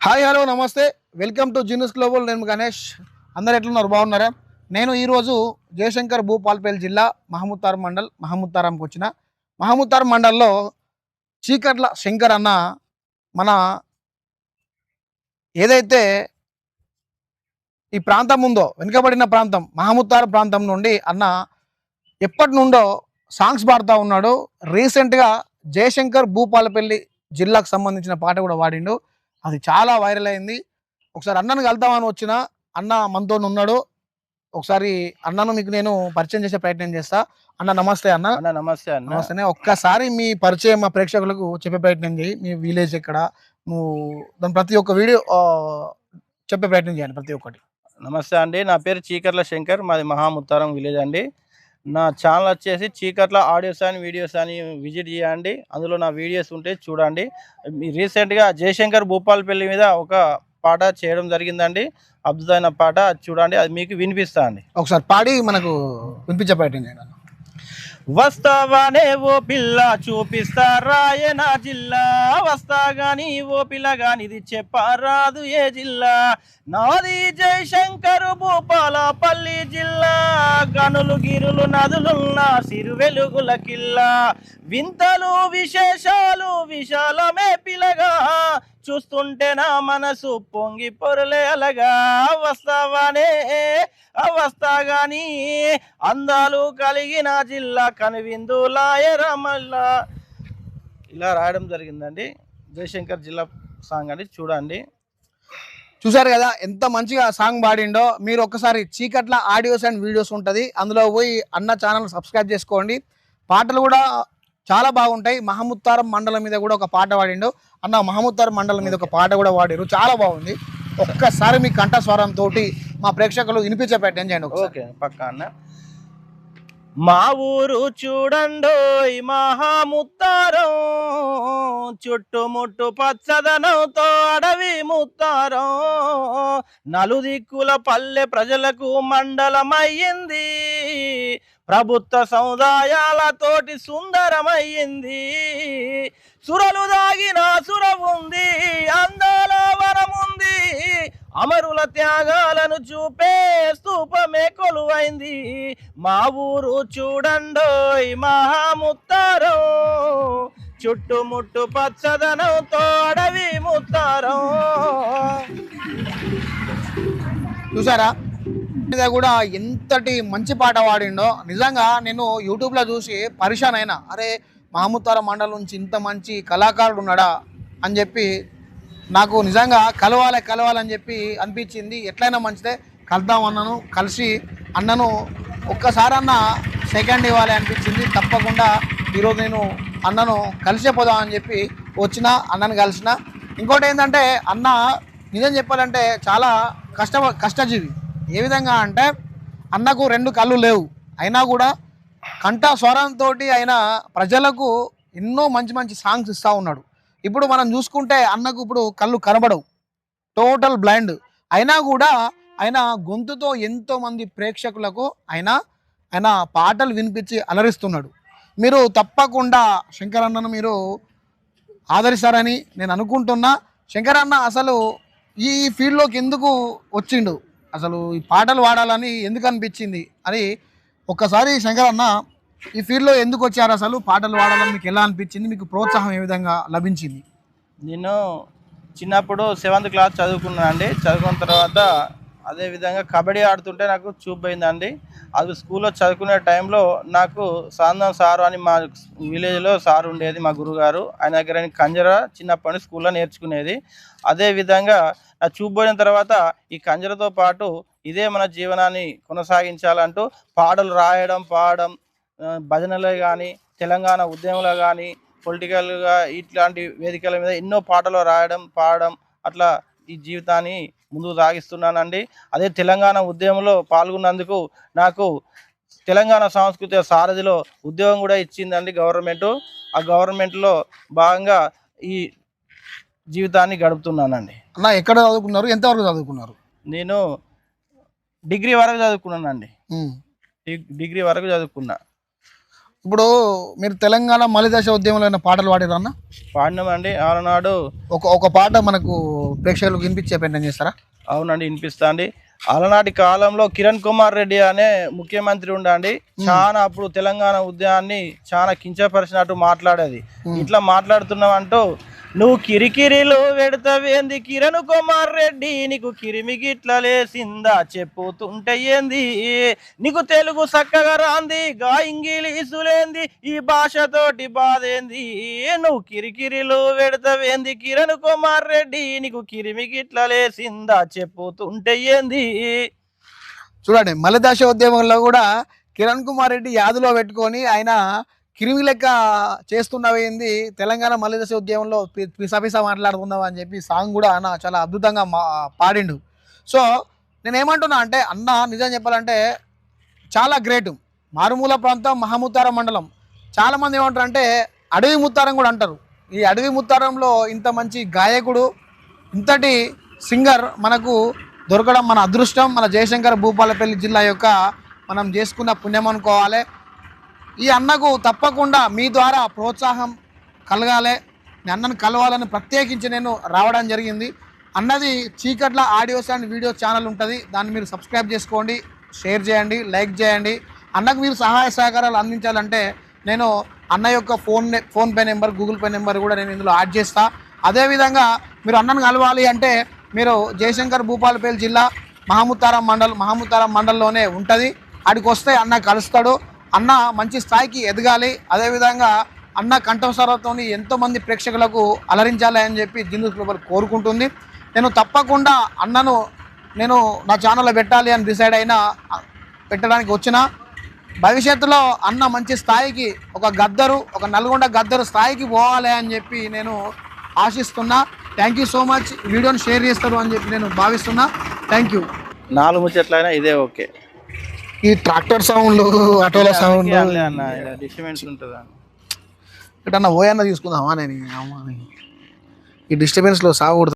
Hi hello నమస్తే welcome to genius global. నేను గణేష్. అందరు ఎట్లున్నారు? బాగున్నారా? నేను ఈరోజు జయశంకర్ భూపాల్పల్లి జిల్లా మహమూద్తారం మండల్ మహమూద్తారంకి వచ్చిన. మహమూద్తారం మండల్లో చీకట్ల శంకర్ అన్న మన ఏదైతే ఈ ప్రాంతం ఉందో వెనుకబడిన ప్రాంతం మహమూద్తారం ప్రాంతం నుండి అన్న ఎప్పటి నుండో సాంగ్స్ పాడుతూ ఉన్నాడు. రీసెంట్గా జయశంకర్ భూపాలపల్లి జిల్లాకు సంబంధించిన పాట కూడా పాడిండు. అది చాలా వైరల్ అయింది. ఒకసారి అన్నను కలుద్దామని వచ్చిన. అన్న మనతో ఉన్నాడు. ఒకసారి అన్నను మీకు నేను పరిచయం చేసే ప్రయత్నం చేస్తా. అన్న నమస్తే. అన్న నమస్తే అన్న. నమస్తే. ఒక్కసారి మీ పరిచయం మా ప్రేక్షకులకు చెప్పే ప్రయత్నం చేయి. మీ విలేజ్ ఎక్కడ, నువ్వు దాని ప్రతి ఒక్క వీడియో చెప్పే ప్రయత్నం చేయండి ప్రతి ఒక్కటి. నమస్తే అండి, నా పేరు చీకట్ల శంకర్, మాది మహాముత్తారం విలేజ్ అండి. నా ఛానల్ వచ్చేసి చీకట్ల ఆడియోస్ అని వీడియోస్ అని విజిట్ చేయండి. అందులో నా వీడియోస్ ఉంటే చూడండి. రీసెంట్గా జయశంకర్ భూపాలపల్లి మీద ఒక పాట చేయడం జరిగిందండి. అద్భుతమైన పాట, చూడండి. అది మీకు వినిపిస్తా అండి. ఒకసారి పాడి మనకు వినిపించే ప్రయత్నం చేయండి. వస్తావానే ఓ పిల్ల చూపిస్తా రాయన జిల్లా, వస్తా గాని ఓ పిల్ల గానిది చెప్పరాదు ఏ జిల్లా, నాది జయశంకర్ భూపాలపల్లి జిల్లా, గనులు గిరులు నదులున్న సిరు వెలుగుల కిల్లా, వింతలు విశేషాలు విశాలమే పిలగా, చూస్తుంటే నా మనసు పొంగి పొరలే అలగా, వస్తావానే వస్తా గాని అందాలు కలిగిన జిల్లా కనువిందు లాయరమల్లా. ఇలా రాయడం జరిగిందండి. జయశంకర్ జిల్లా సాంగ్ అండి, చూడండి. చూసారు కదా ఎంత మంచిగా సాంగ్ పాడిండో. మీరు ఒక్కసారి చీకట్ల ఆడియోస్ అండ్ వీడియోస్ ఉంటుంది, అందులో పోయి అన్న ఛానల్ సబ్స్క్రైబ్ చేసుకోండి. పాటలు కూడా చాలా బాగుంటాయి. మహమూద్తారం మండలం మీద కూడా ఒక పాట పాడిండు అన్న. మహమూద్తారం మండలం మీద ఒక పాట కూడా పాడారు, చాలా బాగుంది. ఒక్కసారి మీ కంఠస్వరంతో మా ప్రేక్షకులు వినిపించే ప్రయత్నం చేయండి. ఓకే, పక్కా అన్న. మా ఊరు చూడండోయ్ మహాముత్తారం, చుట్టుముట్టు పచ్చదనంతో అడవి ముత్తారం, నలుదిక్కుల పల్లె ప్రజలకు మండలమయ్యింది, ప్రభుత్వ సముదాయాలతోటి సుందరమయ్యింది, సురలు దాగిన సుర ఉంది, అందాల వరముంది, అమరుల త్యాగాలను చూపే స్తూపమే కొలువైంది, మా ఊరు చూడండోయ్ మహాముత్తారం, చుట్టుముట్టు పచ్చదనంతో అడవి ముత్తారం. చూసారా మీద కూడా ఎంతటి మంచి పాట పాడిండో. నిజంగా నేను యూట్యూబ్లో చూసి పరిశాన్ అయినా, అరే మహమూద్తారం మండలం నుంచి ఇంత మంచి కళాకారుడు ఉన్నాడా అని చెప్పి నాకు నిజంగా కలవాలని చెప్పి అనిపించింది. ఎట్లయినా మంచిదే, కలుద్దాం అన్నను. కలిసి అన్నను ఒక్కసారి అన్న సెకండ్ ఇవ్వాలి అనిపించింది. తప్పకుండా ఈరోజు నేను అన్నను కలిసే పోదామని చెప్పి వచ్చిన, అన్నను కలిసిన. ఇంకోటి ఏంటంటే అన్న నిజం చెప్పాలంటే చాలా కష్టజీవి. ఏ విధంగా అంటే అన్నకు 2 కళ్ళు లేవు, అయినా కూడా కంఠ స్వరంతో ఆయన ప్రజలకు ఎన్నో మంచి మంచి సాంగ్స్ ఇస్తూ ఉన్నాడు. ఇప్పుడు మనం చూసుకుంటే అన్నకు ఇప్పుడు కళ్ళు కనబడవు, టోటల్ బ్లైండ్. అయినా కూడా ఆయన గొంతుతో ఎంతోమంది ప్రేక్షకులకు ఆయన పాటలు వినిపించి అలరిస్తున్నాడు. మీరు తప్పకుండా శంకర్ అన్నను మీరు ఆదరిస్తారని నేను అనుకుంటున్నా. శంకర్ అన్న అసలు ఈ ఫీల్డ్లోకి ఎందుకు వచ్చిండు, అసలు ఈ పాటలు పాడాలని ఎందుకు అనిపించింది అని ఒక్కసారి శంకర్ అన్న ఈ ఫీల్డ్లో ఎందుకు వచ్చారు, అసలు పాటలు పాడాలని మీకు ఎలా అనిపించింది, మీకు ప్రోత్సాహం ఏ విధంగా లభించింది? నేను చిన్నప్పుడు 7th క్లాస్ చదువుకున్నాను అండి. చదువుకున్న తర్వాత అదేవిధంగా కబడ్డీ ఆడుతుంటే నాకు చూపోయిందండి. అది స్కూల్లో చదువుకునే టైంలో నాకు సాందం సారు అని మా విలేజ్లో సారు ఉండేది, మా గురుగారు. ఆయన దగ్గర కంజర చిన్నప్పటి నుంచి స్కూల్లో నేర్చుకునేది. అదేవిధంగా నా చూపోయిన తర్వాత ఈ కంజరతో పాటు ఇదే మన జీవనాన్ని కొనసాగించాలంటూ పాటలు రాయడం, పాడడం, భజనలో కానీ, తెలంగాణ ఉద్యమంలో కానీ, పొలిటికల్గా ఇట్లాంటి వేదికల మీద ఎన్నో పాటలు రాయడం, పాడడం, అట్లా ఈ జీవితాన్ని ముందుకు సాగిస్తున్నానండి. అదే తెలంగాణ ఉద్యమంలో పాల్గొన్నందుకు నాకు తెలంగాణ సాంస్కృతిక సారథిలో ఉద్యోగం కూడా ఇచ్చిందండి గవర్నమెంటు. ఆ గవర్నమెంట్లో భాగంగా ఈ జీవితాన్ని గడుపుతున్నానండి. అన్న ఎక్కడ చదువుకున్నారు, ఎంతవరకు చదువుకున్నారు? నేను డిగ్రీ వరకు చదువుకున్నానండి. డిగ్రీ వరకు చదువుకున్నా. ఇప్పుడు మీరు తెలంగాణ మలిదశ ఉద్యమంలో ఏమైనా పాటలు పాడారా అన్న? పాడినామండి ఆనాడు. ఒక పాట మనకు ప్రేక్షకులకు వినిపించే ప్రయత్నం చేస్తారా? అవునండి, వినిపిస్తా అండి. అలనాటి కాలంలో కిరణ్ కుమార్ రెడ్డి అనే ముఖ్యమంత్రి ఉండండి. చాలా అప్పుడు తెలంగాణ ఉద్యమాన్ని చాలా కించపరిచినట్టు మాట్లాడేది. ఇట్లా మాట్లాడుతున్నావంటూ, నువ్వు కిరికిరిలో పెడతావేంది కిరణ్ కుమార్ రెడ్డి, నీకు కిరిమి గిట్ల లేసిందా చెప్పుతుంటే ఏంది, నీకు తెలుగు చక్కగా రాంది గా ఇంగిలీసులేంది, ఈ భాషతోటి బాధేంది, నువ్వు కిరికిరిలో పెడతావేంది కిరణ్ కుమార్ రెడ్డి, నీకు కిరిమి గిట్ల లేసిందా చెప్పుతుంటే ఏంది. చూడండి, మలిదశ ఉద్యమంలో కూడా కిరణ్ కుమార్ రెడ్డి యాదులో పెట్టుకొని ఆయన కిరిమి లెక్క చేస్తున్నవేంది, తెలంగాణ మలిదశ ఉద్యమంలో పిసపిస మాట్లాడుతున్నావు అని చెప్పి సాంగ్ కూడా అన్న చాలా అద్భుతంగా పాడిండు. సో నేను ఏమంటున్నా అంటే అన్న నిజం చెప్పాలంటే చాలా గ్రేట్. మారుమూల ప్రాంతం మహముతారం మండలం. చాలామంది ఏమంటారు అంటే అడవి ముత్తారం కూడా అంటారు. ఈ అడవి ముత్తారంలో ఇంత మంచి గాయకుడు, ఇంతటి సింగర్ మనకు దొరకడం మన అదృష్టం. మన జయశంకర్ భూపాలపల్లి జిల్లా యొక్క మనం చేసుకున్న పుణ్యం అనుకోవాలి. ఈ అన్నకు తప్పకుండా మీ ద్వారా ప్రోత్సాహం కలగాలి. మీ అన్నను కలవాలని ప్రత్యేకించి నేను రావడం జరిగింది. అన్నది చీకట్ల ఆడియోస్ అండ్ వీడియోస్ ఛానల్ ఉంటుంది, దాన్ని మీరు సబ్స్క్రైబ్ చేసుకోండి, షేర్ చేయండి, లైక్ చేయండి. అన్నకు మీరు సహాయ సహకారాలు అందించాలంటే నేను అన్న యొక్క PhonePe number, Google pay number కూడా నేను ఇందులో యాడ్ చేస్తా. అదేవిధంగా మీరు అన్నను కలవాలి అంటే మీరు జయశంకర్ భూపాలపల్లి జిల్లా మహముతారం మండలంలోనే ఉంటుంది. అక్కడికి వస్తే అన్న కలుస్తాడు. అన్న మంచి స్థాయికి ఎదగాలి. అదేవిధంగా అన్న కంఠస్వరంతో ఎంతోమంది ప్రేక్షకులకు అలరించాలి అని చెప్పి జిందూ గ్లోబల్ కోరుకుంటుంది. నేను తప్పకుండా అన్నను నేను నా ఛానల్లో పెట్టాలి అని డిసైడ్ అయినా, పెట్టడానికి వచ్చిన భవిష్యత్తులో అన్న మంచి స్థాయికి ఒక నల్గొండ గద్దరు స్థాయికి పోవాలి అని చెప్పి నేను ఆశిస్తున్నా. Thank you so much. వీడియోని షేర్ చేస్తారు అని చెప్పి నేను భావిస్తున్నా. Thank you. 4 ముచ్చట్లైనా ఇదే ఓకే. ఈ ట్రాక్టర్ సౌండ్లు, ఆటోల సౌండ్ డిస్టర్బెన్స్ ఉంటుందా? ఎటన్నా ఓయన్న తీసుకుందామా? నేను ఈ డిస్టర్బెన్స్లో సాగకూడదు.